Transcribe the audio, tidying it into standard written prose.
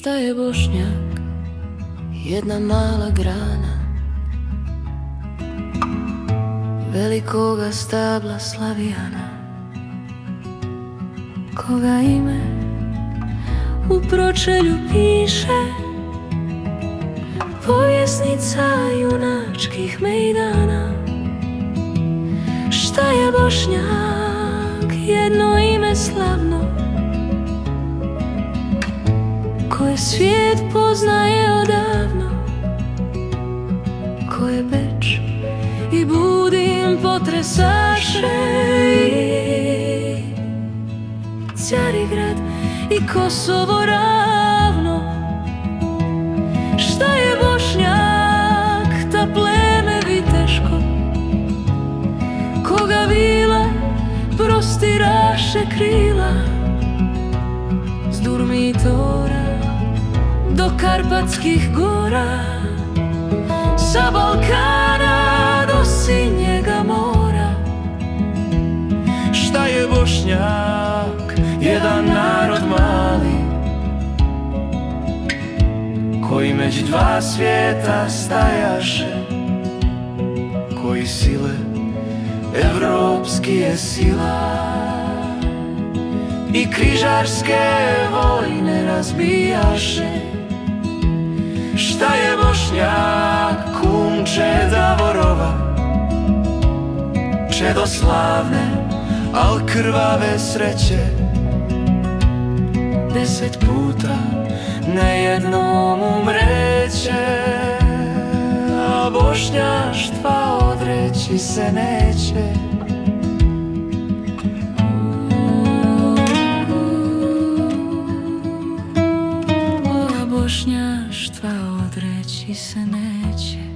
Šta je Bošnjak? Jedna mala grana velikoga stabla Slavijana, koga ime u pročelju piše povjesnica junačkih mejdana. Šta je Bošnjak? Jedno ime slavno koje svijet poznaje odavno, koje Beč i Budim potresaše, i Carigrad i Kosovo ravno. Šta je Bošnjak? Ta pleme viteško, koga vila prostiraše krila s Durmitora do Karpatskih gora, sa Balkana do Sinjega mora. Šta je Bošnjak? Jedan narod mali koji među dva svijeta stajaše, koji sile evropski je sila i križarske vojne razbijaše. Šta je Bošnjak? Kumče Davorova, čedo slavne, al krvave sreće. 10 puta nejednom umreće, a bošnjaštva odreći se neće. Bošnjaštva odreći se neće.